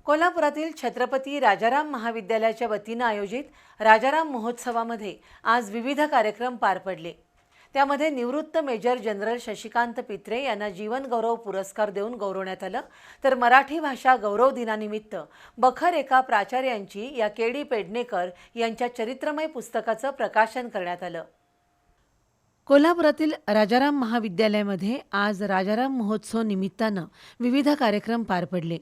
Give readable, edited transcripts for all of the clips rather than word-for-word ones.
कोल्हापुरातील छत्रपती राजाराम महाविद्यालयाच्या वतीनं आयोजित राजाराम महोत्सवामध्ये आज विविध कार्यक्रम पार पडले। त्यामध्ये निवृत्त मेजर जनरल शशिकांत पित्रे यांना जीवन गौरव पुरस्कार देऊन गौरवण्यात आलं, तर मराठी भाषा गौरव दिनानिमित्त बखर एका प्राचार्यांची या के.डी. पेडणेकर यांच्या चरित्रमय पुस्तकाचं प्रकाशन करण्यात आलं। कोल्हापुरातील राजाराम महाविद्यालयामध्ये आज राजाराम महोत्सव निमित्तानं विविध कार्यक्रम पार पडले।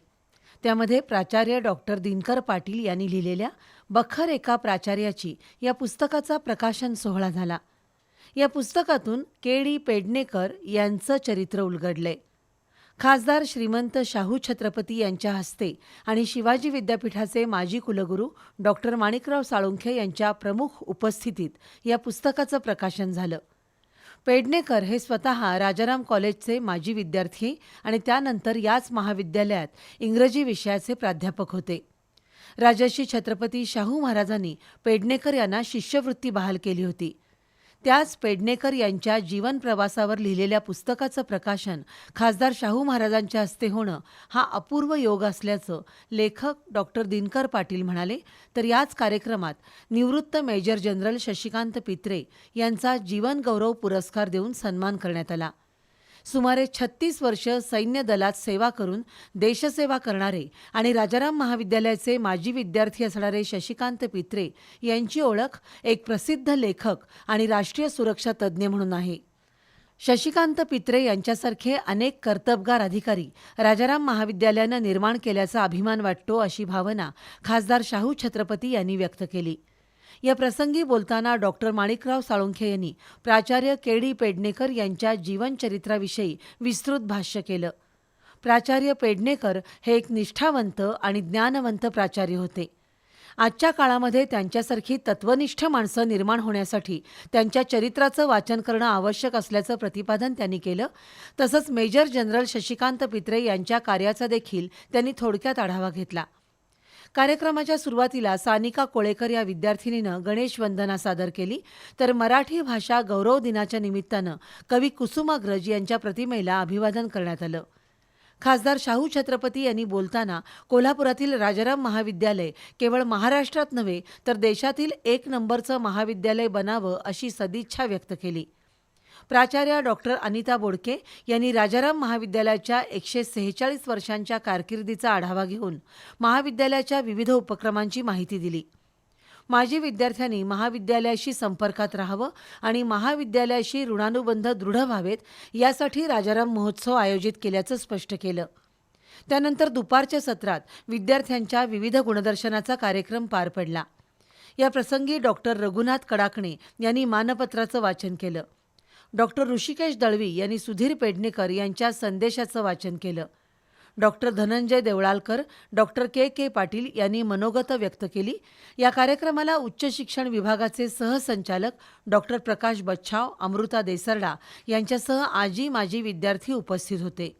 त्यामध्ये प्राचार्य डॉक्टर दिनकर पाटील यांनी लिहिलेल्या बखर एका प्राचार्याची या पुस्तकाचा प्रकाशन सोहळा झाला। या पुस्तकातून के.डी. पेडणेकर यांचं चरित्र उलगडले। खासदार श्रीमंत शाहू छत्रपती यांच्या हस्ते आणि शिवाजी विद्यापीठाचे माजी कुलगुरू डॉक्टर माणिकराव साळुंखे यांच्या प्रमुख उपस्थितीत या पुस्तकाचं प्रकाशन झालं। पेडणेकर हे स्वतः राजाराम कॉलेजचे माजी विद्यार्थी आणि त्यानंतर याच महाविद्यालयात इंग्रजी विषयाचे प्राध्यापक होते। राजर्षी छत्रपती शाहू महाराजांनी पेडणेकर यांना शिष्यवृत्ती बहाल केली होती। त्याच पेडणेकर यांच्या जीवन प्रवासावर लिहिलेल्या पुस्तकाचं प्रकाशन खासदार शाहू महाराजांच्या हस्ते होणं हा अपूर्व योग असल्याचं लेखक डॉक्टर दिनकर पाटील म्हणाले। तर याच कार्यक्रमात निवृत्त मेजर जनरल शशिकांत पित्रे यांचा जीवन गौरव पुरस्कार देऊन सन्मान करण्यात आला। सुमारे 36 वर्ष सैन्य दलात सेवा करून देशसेवा करणारे आणि राजाराम महाविद्यालयाचे माजी विद्यार्थी असणारे शशिकांत पित्रे यांची ओळख एक प्रसिद्ध लेखक आणि राष्ट्रीय सुरक्षा तज्ज्ञ म्हणून आहे। शशिकांत पित्रे यांच्यासारखे अनेक कर्तबगार अधिकारी राजाराम महाविद्यालयानं निर्माण केल्याचा अभिमान वाटतो, अशी भावना खासदार शाहू छत्रपती यांनी व्यक्त केली। या प्रसंगी बोलताना डॉक्टर माणिकराव साळुंखे यांनी प्राचार्य के.डी. पेडणेकर यांच्या जीवनचरित्राविषयी विस्तृत भाष्य केलं। प्राचार्य पेडणेकर हे एक निष्ठावंत आणि ज्ञानवंत प्राचार्य होते। आजच्या काळामध्ये त्यांच्यासारखी तत्वनिष्ठ माणसं निर्माण होण्यासाठी त्यांच्या चरित्राचं वाचन करणं आवश्यक असल्याचं प्रतिपादन त्यांनी केलं। तसंच मेजर जनरल शशिकांत पित्रे यांच्या कार्याचा देखील त्यांनी थोडक्यात आढावा घेतला। कार्यक्रमाच्या सुरुवातीला सानिका कोळेकर या विद्यार्थिनीनं गणेश वंदना सादर केली, तर मराठी भाषा गौरव दिनाच्या निमित्तानं कवी कुसुमाग्रज यांच्या प्रतिमेला अभिवादन करण्यात आलं। खासदार शाहू छत्रपती यांनी बोलताना कोल्हापुरातील राजाराम महाविद्यालय केवळ महाराष्ट्रात नव्हे तर देशातील 1 नंबरचं महाविद्यालय बनावं अशी सदिच्छा व्यक्त केली। प्राचार्या डॉक्टर अनिता बोडके यांनी राजाराम महाविद्यालयाच्या 146 वर्षांच्या कारकिर्दीचा आढावा घेऊन महाविद्यालयाच्या विविध उपक्रमांची माहिती दिली। माजी विद्यार्थ्यांनी महाविद्यालयाशी संपर्कात राहावं आणि महाविद्यालयाशी ऋणानुबंध दृढ व्हावेत यासाठी राजाराम महोत्सव आयोजित केल्याचं स्पष्ट केलं। त्यानंतर दुपारच्या सत्रात विद्यार्थ्यांच्या विविध गुणदर्शनाचा कार्यक्रम पार पडला। या प्रसंगी डॉक्टर रघुनाथ कडाकणे यांनी मानपत्राचं वाचन केलं। डॉक्टर ऋषिकेश दळवी यांनी सुधीर पेडणेकर यांच्या संदेशाचं वाचन केलं। डॉक्टर धनंजय देवळालकर, डॉक्टर के पाटील यांनी मनोगत व्यक्त केली। या कार्यक्रमाला उच्च शिक्षण विभागाचे सहसंचालक डॉक्टर प्रकाश बच्छाव, अमृता देसरडा यांच्यासह आजी माजी विद्यार्थी उपस्थित होते।